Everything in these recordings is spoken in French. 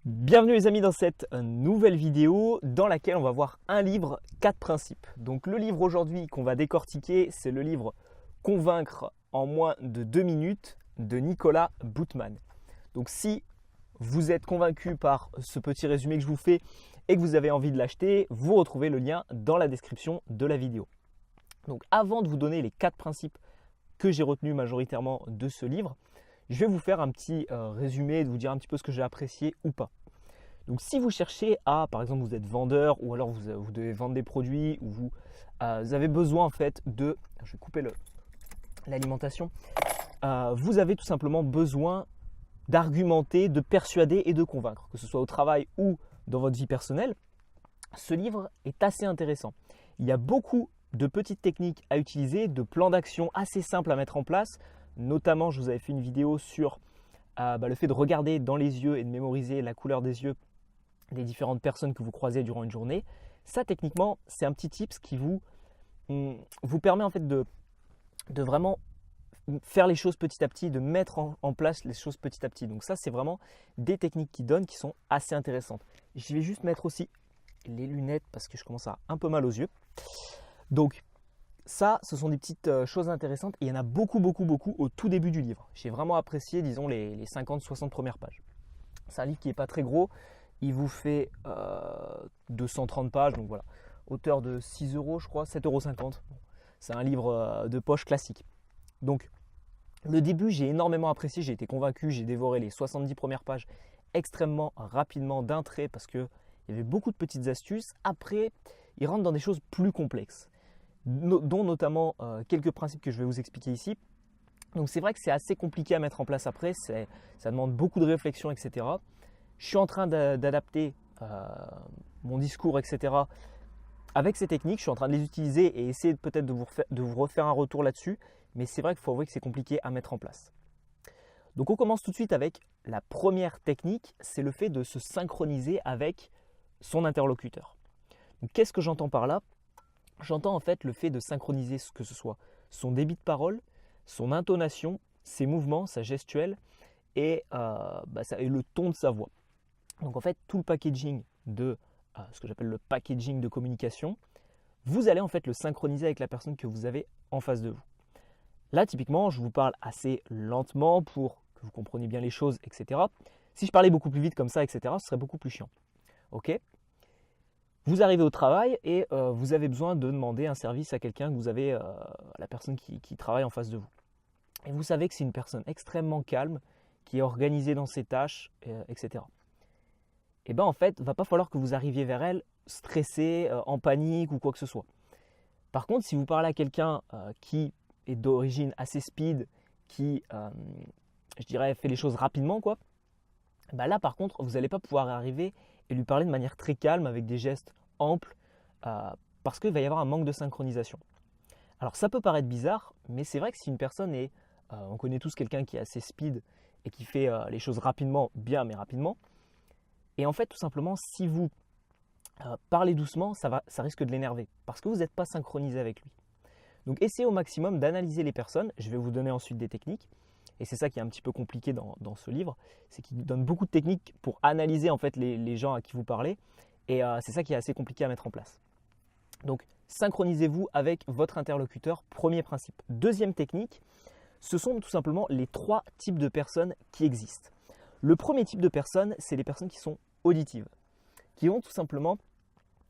Bienvenue les amis dans cette nouvelle vidéo dans laquelle on va voir un livre, 4 principes. Donc le livre aujourd'hui qu'on va décortiquer, c'est le livre Convaincre en moins de 2 minutes de Nicolas Bootman. Donc si vous êtes convaincu par ce petit résumé que je vous fais et que vous avez envie de l'acheter, vous retrouvez le lien dans la description de la vidéo. Donc avant de vous donner les 4 principes que j'ai retenus majoritairement de ce livre, je vais vous faire un petit résumé, de vous dire un petit peu ce que j'ai apprécié ou pas. Donc si vous cherchez à, par exemple, vous êtes vendeur ou alors vous devez vendre des produits ou vous avez besoin en fait de, je vais couper l'alimentation, vous avez tout simplement besoin d'argumenter, de persuader et de convaincre, que ce soit au travail ou dans votre vie personnelle. Ce livre est assez intéressant. Il y a beaucoup de petites techniques à utiliser, de plans d'action assez simples à mettre en place. Notamment, je vous avais fait une vidéo sur le fait de regarder dans les yeux et de mémoriser la couleur des yeux des différentes personnes que vous croisez durant une journée. Ça, techniquement, c'est un petit tips qui vous permet en fait de vraiment faire les choses petit à petit, de mettre en place les choses petit à petit. Donc ça, c'est vraiment des techniques qui sont assez intéressantes. Je vais juste mettre aussi les lunettes parce que je commence à avoir un peu mal aux yeux. Donc ça, ce sont des petites choses intéressantes et il y en a beaucoup au tout début du livre. J'ai vraiment apprécié, disons, les 50-60 premières pages. C'est un livre qui n'est pas très gros. Il vous fait 230 pages, donc voilà. Auteur de 6 euros, je crois, 7,50 €. C'est un livre de poche classique. Donc, le début, j'ai énormément apprécié. J'ai été convaincu. J'ai dévoré les 70 premières pages extrêmement rapidement d'un trait parce qu'il y avait beaucoup de petites astuces. Après, il rentre dans des choses plus complexes, dont notamment quelques principes que je vais vous expliquer ici. Donc c'est vrai que c'est assez compliqué à mettre en place après, ça demande beaucoup de réflexion, etc. Je suis en train d'adapter mon discours, etc. avec ces techniques, je suis en train de les utiliser et essayer peut-être de vous refaire un retour là-dessus, mais c'est vrai qu'il faut avouer que c'est compliqué à mettre en place. Donc on commence tout de suite avec la première technique, c'est le fait de se synchroniser avec son interlocuteur. Donc qu'est-ce que j'entends par là ? J'entends en fait le fait de synchroniser que ce soit son débit de parole, son intonation, ses mouvements, sa gestuelle et le ton de sa voix. Donc en fait, tout le packaging de ce que j'appelle le packaging de communication, vous allez en fait le synchroniser avec la personne que vous avez en face de vous. Là, typiquement, je vous parle assez lentement pour que vous compreniez bien les choses, etc. Si je parlais beaucoup plus vite comme ça, etc., ce serait beaucoup plus chiant. Ok ? Vous arrivez au travail et vous avez besoin de demander un service à quelqu'un que vous avez, la personne qui travaille en face de vous. Et vous savez que c'est une personne extrêmement calme, qui est organisée dans ses tâches, etc. Et bien en fait, il ne va pas falloir que vous arriviez vers elle stressé, en panique ou quoi que ce soit. Par contre, si vous parlez à quelqu'un qui est d'origine assez speed, qui, je dirais, fait les choses rapidement, quoi, là par contre, vous n'allez pas pouvoir arriver et lui parler de manière très calme, avec des gestes amples, parce qu'il va y avoir un manque de synchronisation. Alors ça peut paraître bizarre, mais c'est vrai que si une personne est, on connaît tous quelqu'un qui est assez speed et qui fait les choses rapidement, bien mais rapidement, et en fait tout simplement si vous parlez doucement, ça risque de l'énerver, parce que vous n'êtes pas synchronisé avec lui. Donc essayez au maximum d'analyser les personnes, je vais vous donner ensuite des techniques, et c'est ça qui est un petit peu compliqué dans ce livre, c'est qu'il donne beaucoup de techniques pour analyser en fait les gens à qui vous parlez, et c'est ça qui est assez compliqué à mettre en place. Donc synchronisez-vous avec votre interlocuteur, premier principe. Deuxième technique, ce sont tout simplement les 3 types de personnes qui existent. Le premier type de personnes, c'est les personnes qui sont auditives, qui vont tout simplement,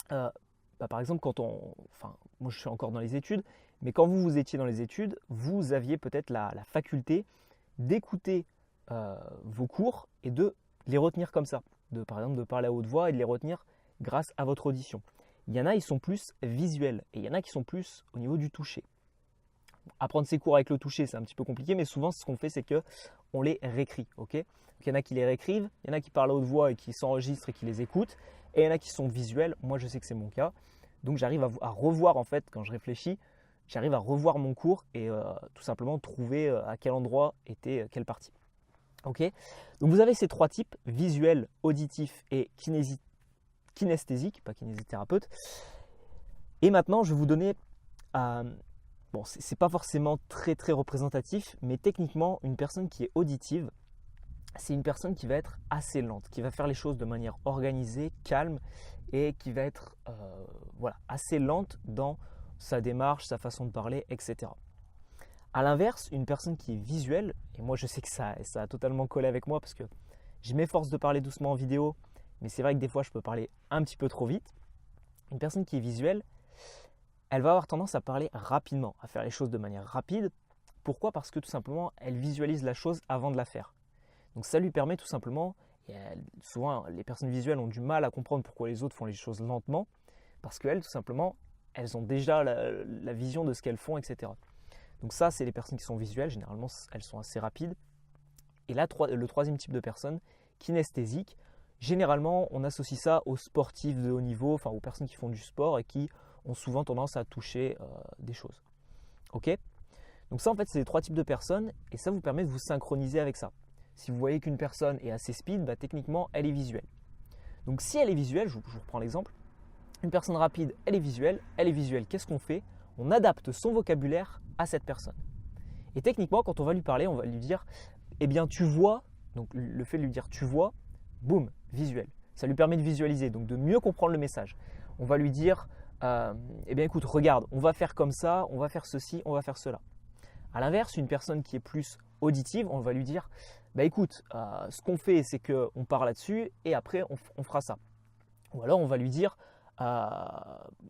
par exemple, moi je suis encore dans les études, mais quand vous étiez dans les études, vous aviez peut-être la faculté d'écouter vos cours et de les retenir comme ça, par exemple de parler à haute voix et de les retenir grâce à votre audition. Il y en a, ils sont plus visuels et il y en a qui sont plus au niveau du toucher. Apprendre ses cours avec le toucher, c'est un petit peu compliqué, mais souvent ce qu'on fait, c'est qu'on les réécrit. Okay, donc, il y en a qui les réécrivent, il y en a qui parlent à haute voix et qui s'enregistrent et qui les écoutent, et il y en a qui sont visuels. Moi, je sais que c'est mon cas. Donc, j'arrive à revoir, en fait, quand je réfléchis, j'arrive à revoir mon cours et tout simplement trouver à quel endroit était quelle partie. Ok, donc, vous avez ces 3 types, visuel, auditif et kinesthésique, pas kinésithérapeute. Et maintenant, je vais vous donner, bon, c'est pas forcément très représentatif, mais techniquement, une personne qui est auditive, c'est une personne qui va être assez lente, qui va faire les choses de manière organisée, calme et qui va être voilà, assez lente dans sa démarche, sa façon de parler, etc. A l'inverse, une personne qui est visuelle, et moi je sais que ça a totalement collé avec moi parce que je m'efforce de parler doucement en vidéo, mais c'est vrai que des fois je peux parler un petit peu trop vite. Une personne qui est visuelle, elle va avoir tendance à parler rapidement, à faire les choses de manière rapide. Pourquoi? Parce que tout simplement, elle visualise la chose avant de la faire. Donc ça lui permet tout simplement, et souvent les personnes visuelles ont du mal à comprendre pourquoi les autres font les choses lentement, parce qu'elles, tout simplement, elles ont déjà la vision de ce qu'elles font, etc. Donc ça, c'est les personnes qui sont visuelles, généralement elles sont assez rapides. Et là, le troisième type de personne, kinesthésique, généralement on associe ça aux sportifs de haut niveau, enfin aux personnes qui font du sport et qui ont souvent tendance à toucher des choses. Ok? Donc ça en fait c'est les trois types de personnes et ça vous permet de vous synchroniser avec ça. Si vous voyez qu'une personne est assez speed, bah, techniquement elle est visuelle. Donc si elle est visuelle, je vous reprends l'exemple, une personne rapide, elle est visuelle, qu'est-ce qu'on fait? On adapte son vocabulaire à cette personne. Et techniquement quand on va lui parler, on va lui dire eh bien tu vois, donc le fait de lui dire tu vois, boum, visuel. Ça lui permet de visualiser, donc de mieux comprendre le message. On va lui dire eh bien écoute, regarde, on va faire comme ça, on va faire ceci, on va faire cela. A l'inverse, une personne qui est plus auditive, on va lui dire bah écoute, ce qu'on fait, c'est qu'on part là-dessus et après on fera ça. Ou alors on va lui dire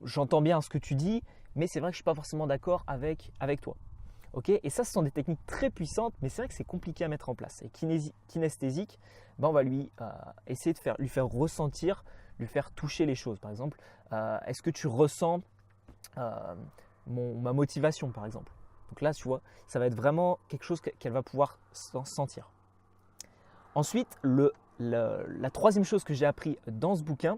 j'entends bien ce que tu dis, mais c'est vrai que je ne suis pas forcément d'accord avec toi. Okay, et ça, ce sont des techniques très puissantes, mais c'est vrai que c'est compliqué à mettre en place. Et kinesthésique, ben on va lui essayer de lui faire ressentir, lui faire toucher les choses. Par exemple, est-ce que tu ressens ma motivation, par exemple? Donc là, tu vois, ça va être vraiment quelque chose qu'elle va pouvoir sentir. Ensuite, la troisième chose que j'ai appris dans ce bouquin,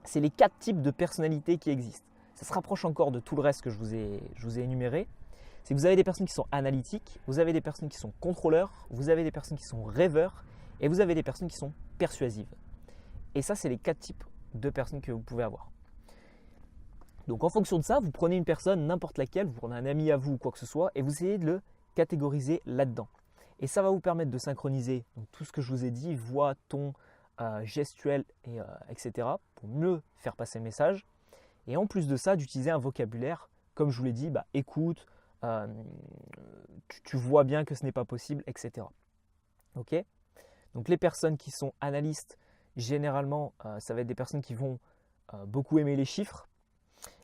c'est les 4 types de personnalités qui existent. Ça se rapproche encore de tout le reste que je vous ai énuméré. C'est que vous avez des personnes qui sont analytiques, vous avez des personnes qui sont contrôleurs, vous avez des personnes qui sont rêveurs et vous avez des personnes qui sont persuasives. Et ça, c'est les 4 types de personnes que vous pouvez avoir. Donc en fonction de ça, vous prenez une personne, n'importe laquelle, vous prenez un ami à vous ou quoi que ce soit et vous essayez de le catégoriser là-dedans. Et ça va vous permettre de synchroniser donc, tout ce que je vous ai dit, voix, ton, gestuelle, etc. pour mieux faire passer le message. Et en plus de ça, d'utiliser un vocabulaire, comme je vous l'ai dit, écoute, tu vois bien que ce n'est pas possible, etc. Ok? Donc les personnes qui sont analystes, généralement, ça va être des personnes qui vont beaucoup aimer les chiffres.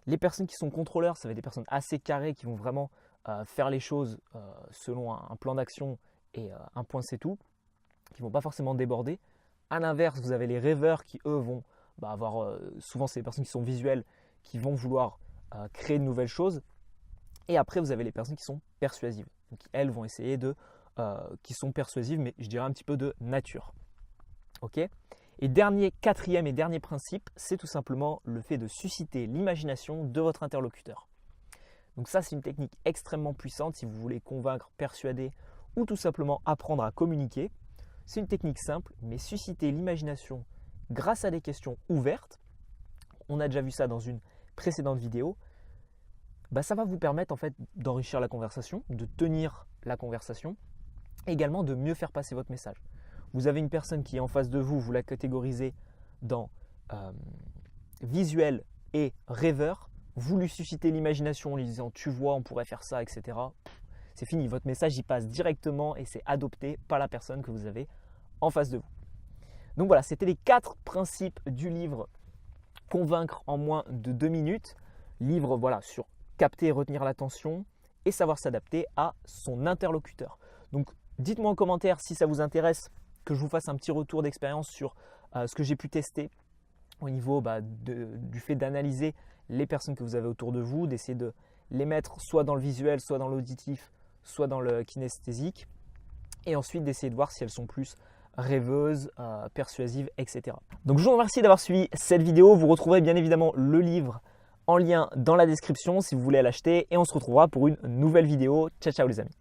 Les personnes qui sont contrôleurs, ça va être des personnes assez carrées qui vont vraiment faire les choses selon un plan d'action et un point c'est tout, qui ne vont pas forcément déborder. À l'inverse, vous avez les rêveurs qui, eux, vont avoir, souvent c'est des personnes qui sont visuelles, qui vont vouloir créer de nouvelles choses. Et après, vous avez les personnes qui sont persuasives. Donc, elles vont essayer qui sont persuasives, mais je dirais un petit peu de nature. Ok? Et quatrième et dernier principe, c'est tout simplement le fait de susciter l'imagination de votre interlocuteur. Donc ça, c'est une technique extrêmement puissante si vous voulez convaincre, persuader ou tout simplement apprendre à communiquer. C'est une technique simple, mais susciter l'imagination grâce à des questions ouvertes. On a déjà vu ça dans une précédente vidéo. Ça va vous permettre en fait d'enrichir la conversation, de tenir la conversation, et également de mieux faire passer votre message. Vous avez une personne qui est en face de vous, vous la catégorisez dans visuel et rêveur, vous lui suscitez l'imagination en lui disant tu vois, on pourrait faire ça, etc. C'est fini, votre message y passe directement et c'est adopté par la personne que vous avez en face de vous. Donc voilà, c'était les 4 principes du livre Convaincre en moins de 2 minutes. Livre voilà, sur capter et retenir l'attention et savoir s'adapter à son interlocuteur. Donc dites-moi en commentaire si ça vous intéresse que je vous fasse un petit retour d'expérience sur ce que j'ai pu tester au niveau du fait d'analyser les personnes que vous avez autour de vous, d'essayer de les mettre soit dans le visuel, soit dans l'auditif, soit dans le kinesthésique et ensuite d'essayer de voir si elles sont plus rêveuses, persuasives, etc. Donc je vous remercie d'avoir suivi cette vidéo. Vous retrouverez bien évidemment le livre en lien dans la description si vous voulez l'acheter et on se retrouvera pour une nouvelle vidéo. Ciao ciao les amis.